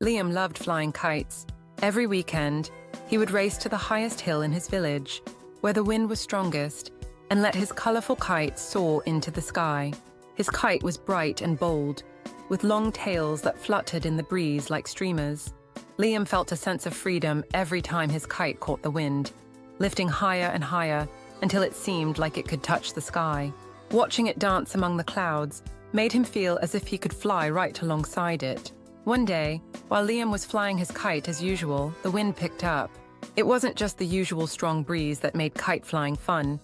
Liam loved flying kites. Every weekend, he would race to the highest hill in his village, where the wind was strongest, and let his colorful kite soar into the sky. His kite was bright and bold, with long tails that fluttered in the breeze like streamers. Liam felt a sense of freedom every time his kite caught the wind, lifting higher and higher until it seemed like it could touch the sky. Watching it dance among the clouds made him feel as if he could fly right alongside it. One day, while Liam was flying his kite as usual, the wind picked up. It wasn't just the usual strong breeze that made kite flying fun.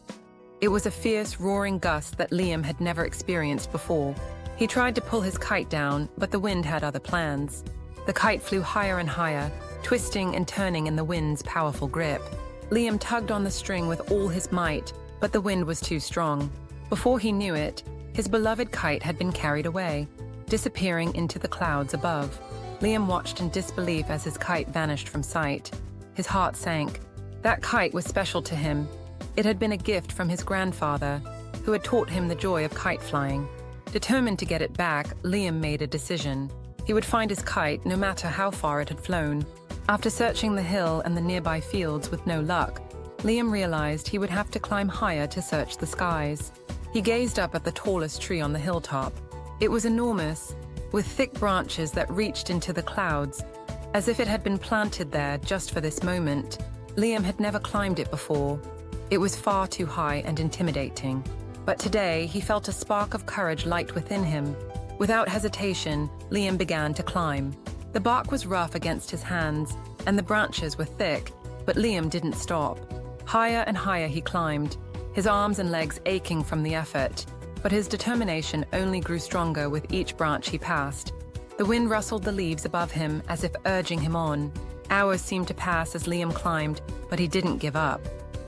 It was a fierce, roaring gust that Liam had never experienced before. He tried to pull his kite down, but the wind had other plans. The kite flew higher and higher, twisting and turning in the wind's powerful grip. Liam tugged on the string with all his might, but the wind was too strong. Before he knew it, his beloved kite had been carried away, disappearing into the clouds above. Liam watched in disbelief as his kite vanished from sight. His heart sank. That kite was special to him. It had been a gift from his grandfather, who had taught him the joy of kite flying. Determined to get it back, Liam made a decision. He would find his kite no matter how far it had flown. After searching the hill and the nearby fields with no luck, Liam realized he would have to climb higher to search the skies. He gazed up at the tallest tree on the hilltop. It was enormous, with thick branches that reached into the clouds, as if it had been planted there just for this moment. Liam had never climbed it before. It was far too high and intimidating. But today, he felt a spark of courage light within him. Without hesitation, Liam began to climb. The bark was rough against his hands, and the branches were thick, but Liam didn't stop. Higher and higher he climbed, his arms and legs aching from the effort, but his determination only grew stronger with each branch he passed. The wind rustled the leaves above him as if urging him on. Hours seemed to pass as Liam climbed, but he didn't give up.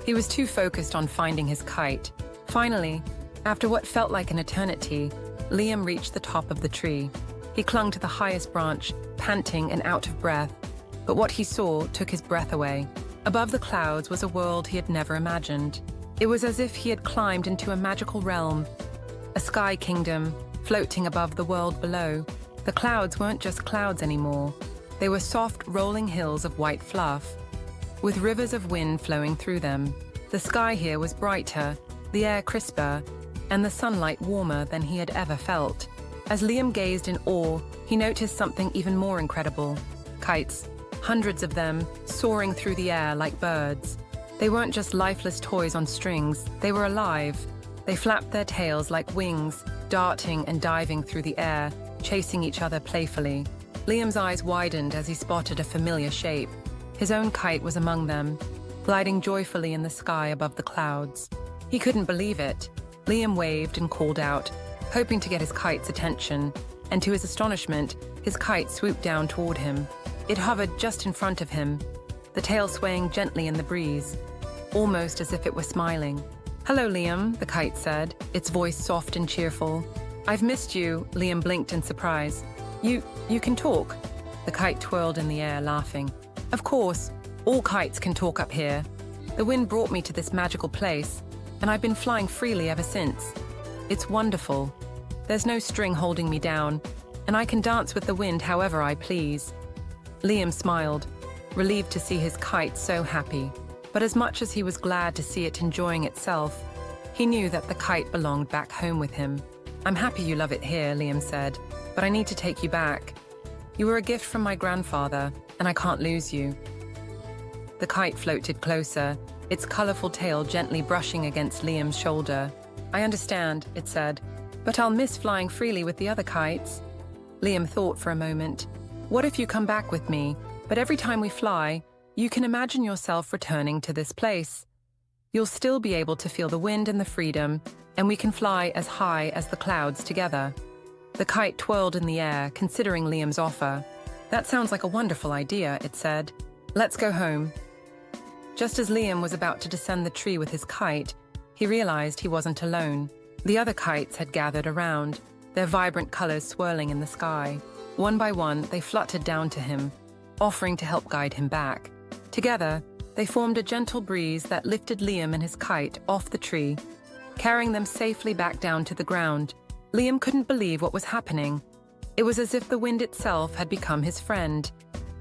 He was too focused on finding his kite. Finally, after what felt like an eternity, Liam reached the top of the tree. He clung to the highest branch, panting and out of breath, but what he saw took his breath away. Above the clouds was a world he had never imagined. It was as if he had climbed into a magical realm, a sky kingdom floating above the world below. The clouds weren't just clouds anymore. They were soft, rolling hills of white fluff, with rivers of wind flowing through them. The sky here was brighter, the air crisper, and the sunlight warmer than he had ever felt. As Liam gazed in awe, he noticed something even more incredible. Kites, hundreds of them, soaring through the air like birds. They weren't just lifeless toys on strings, they were alive. They flapped their tails like wings, darting and diving through the air, chasing each other playfully. Liam's eyes widened as he spotted a familiar shape. His own kite was among them, gliding joyfully in the sky above the clouds. He couldn't believe it. Liam waved and called out, hoping to get his kite's attention, and to his astonishment, his kite swooped down toward him. It hovered just in front of him, the tail swaying gently in the breeze, almost as if it were smiling. "Hello, Liam," the kite said, its voice soft and cheerful. "I've missed you," Liam blinked in surprise. You can talk?" The kite twirled in the air, laughing. "Of course, all kites can talk up here. The wind brought me to this magical place, and I've been flying freely ever since. It's wonderful. There's no string holding me down, and I can dance with the wind however I please." Liam smiled, relieved to see his kite so happy. But as much as he was glad to see it enjoying itself, he knew that the kite belonged back home with him. "I'm happy you love it here," Liam said, "but I need to take you back. You were a gift from my grandfather, and I can't lose you." The kite floated closer, its colorful tail gently brushing against Liam's shoulder. "I understand," it said, "but I'll miss flying freely with the other kites." Liam thought for a moment. "What if you come back with me, but every time we fly, you can imagine yourself returning to this place. You'll still be able to feel the wind and the freedom, and we can fly as high as the clouds together." The kite twirled in the air, considering Liam's offer. "That sounds like a wonderful idea," it said. "Let's go home." Just as Liam was about to descend the tree with his kite, he realized he wasn't alone. The other kites had gathered around, their vibrant colors swirling in the sky. One by one, they fluttered down to him, offering to help guide him back. Together, they formed a gentle breeze that lifted Liam and his kite off the tree, carrying them safely back down to the ground. Liam couldn't believe what was happening. It was as if the wind itself had become his friend,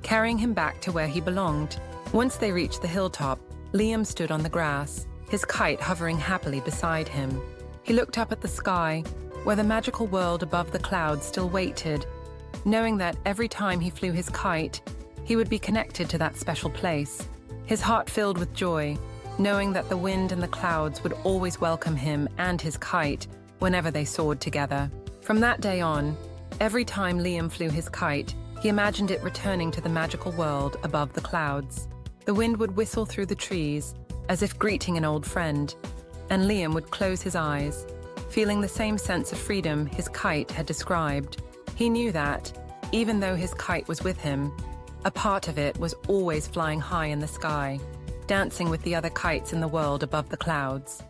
carrying him back to where he belonged. Once they reached the hilltop, Liam stood on the grass, his kite hovering happily beside him. He looked up at the sky, where the magical world above the clouds still waited, knowing that every time he flew his kite, he would be connected to that special place. His heart filled with joy, knowing that the wind and the clouds would always welcome him and his kite whenever they soared together. From that day on, every time Liam flew his kite, he imagined it returning to the magical world above the clouds. The wind would whistle through the trees, as if greeting an old friend, and Liam would close his eyes, feeling the same sense of freedom his kite had described. He knew that, even though his kite was with him, a part of it was always flying high in the sky, dancing with the other kites in the world above the clouds.